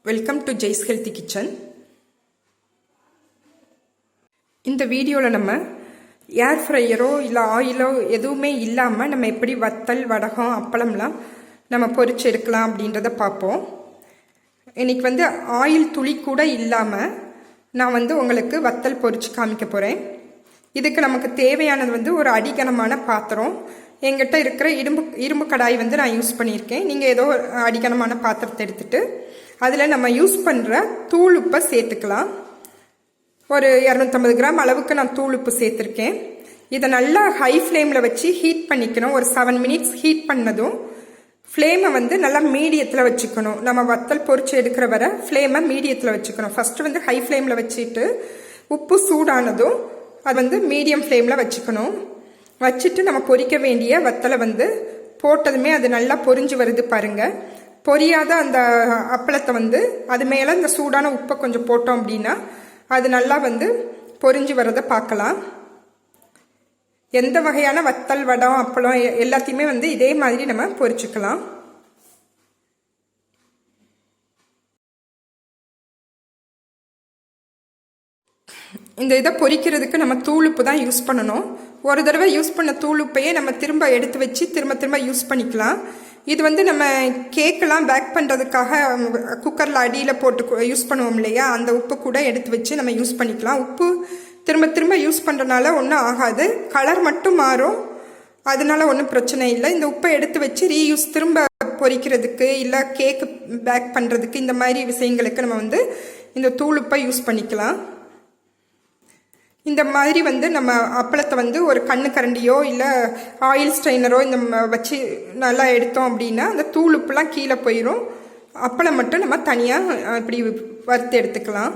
Welcome to Jai's healthy kitchen. இந்த வீடியோவில் நம்ம ஏர் ஃப்ரையரோ இல்லை ஆயிலோ எதுவுமே இல்லாமல் நம்ம எப்படி வத்தல் வடகம் அப்பளம்லாம் நம்ம பொரிச்சு எடுக்கலாம் அப்படின்றத பார்ப்போம். இன்றைக்கி வந்து ஆயில் துளி கூட இல்லாமல் நான் உங்களுக்கு வத்தல் பொரிச்சு காமிக்க போகிறேன். இதுக்கு நமக்கு தேவையானது ஒரு அடிகனமான பாத்திரம். எங்கிட்ட இருக்கிற இரும்பு கடாய் நான் யூஸ் பண்ணியிருக்கேன். நீங்கள் ஏதோ அடிகனமான பாத்திரத்தை எடுத்துகிட்டு அதில் நம்ம யூஸ் பண்ணுற தூள் உப்பை சேர்த்துக்கலாம். ஒரு 250 கிராம் அளவுக்கு நான் தூள் உப்பு சேர்த்துருக்கேன். இதை நல்லா ஹை ஃப்ளேமில் வச்சு ஹீட் பண்ணிக்கணும். ஒரு 7 மினிட்ஸ் ஹீட் பண்ணதும் ஃப்ளேமை நல்லா மீடியத்தில் வச்சுக்கணும். நம்ம வத்தல் பொரிச்சு எடுக்கிற வரை ஃப்ளேமை மீடியத்தில் வச்சுக்கணும். ஃபஸ்ட்டு ஹை ஃப்ளேமில் வச்சுட்டு உப்பு சூடானதும் அது மீடியம் ஃப்ளேமில் வச்சுக்கணும். வச்சுட்டு நம்ம பொரிக்க வேண்டிய வத்தலை போட்டதுமே அது நல்லா பொரிஞ்சு வருது பாருங்கள். பொரியாத அந்த அப்பளத்தை அது மேலே இந்த சூடான உப்பை கொஞ்சம் போட்டோம் அப்படின்னா அது நல்லா பொரிஞ்சு வரதை பார்க்கலாம். எந்த வகையான வத்தல் வடம் அப்பளம் எல்லாத்தையுமே இதே மாதிரி நம்ம பொரிச்சுக்கலாம். இந்த இதை பொரிக்கிறதுக்கு நம்ம தூளுப்பு தான் யூஸ் பண்ணணும். ஒரு தடவை யூஸ் பண்ண தூளுப்பையே நம்ம திரும்ப எடுத்து வச்சு திரும்ப யூஸ் பண்ணிக்கலாம். இது நம்ம கேக்கெல்லாம் பேக் பண்ணுறதுக்காக குக்கரில் அடியில் போட்டு யூஸ் பண்ணுவோம் இல்லையா, அந்த உப்பு கூட எடுத்து வச்சு நம்ம யூஸ் பண்ணிக்கலாம். உப்பு திரும்ப யூஸ் பண்ணுறதுனால ஒன்றும் ஆகாது, கலர் மட்டும் மாறும், அதனால ஒன்றும் பிரச்சனை இல்லை. இந்த உப்பை எடுத்து வச்சு ரீயூஸ் திரும்ப பொரிக்கிறதுக்கு இல்லை கேக்கு பேக் பண்ணுறதுக்கு இந்த மாதிரி விஷயங்களுக்கு நம்ம இந்த தூளுப்பை யூஸ் பண்ணிக்கலாம். இந்த மாதிரி நம்ம அப்பளத்தை ஒரு கண்ணு கரண்டியோ இல்லை ஆயில் ஸ்ட்ரைனரோ இந்த வச்சு நல்லா எடுத்தோம் அப்படின்னா அந்த தூள் உப்புலாம் கீழே போயிடும். அப்பளம் மட்டும் நம்ம தனியாக இப்படி வறுத்து எடுத்துக்கலாம்.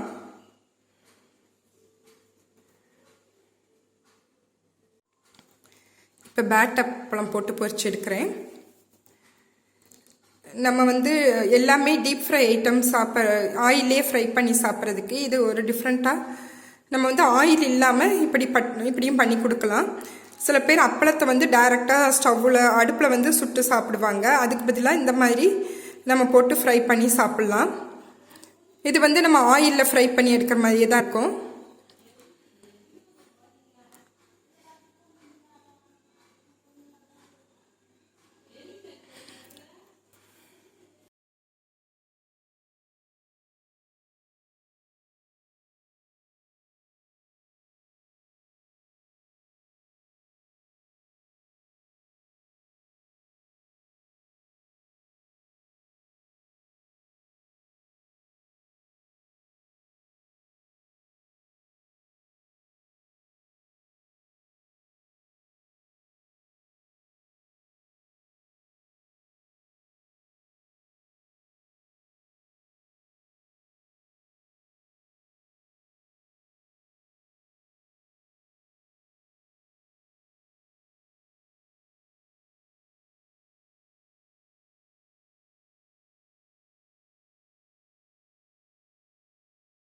இப்போ பேட் அப்பளம் போட்டு பொரிச்சு எடுக்கிறேன். நம்ம எல்லாமே டீப் ஃப்ரை ஐட்டம் ஆயிலே ஃப்ரை பண்ணி சாப்பிட்றதுக்கு இது ஒரு டிஃப்ரெண்ட்டாக நம்ம ஆயில் இல்லாமல் இப்படியும் பண்ணி கொடுக்கலாம். சில பேர் அப்பளத்தை டைரெக்டாக ஸ்டவ்வில் அடுப்பில் சுட்டு சாப்பிடுவாங்க. அதுக்கு பதிலாக இந்த மாதிரி நம்ம போட்டு ஃப்ரை பண்ணி சாப்பிட்லாம். இது நம்ம ஆயிலில் ஃப்ரை பண்ணி எடுக்கிற மாதிரியே தான் இருக்கும்.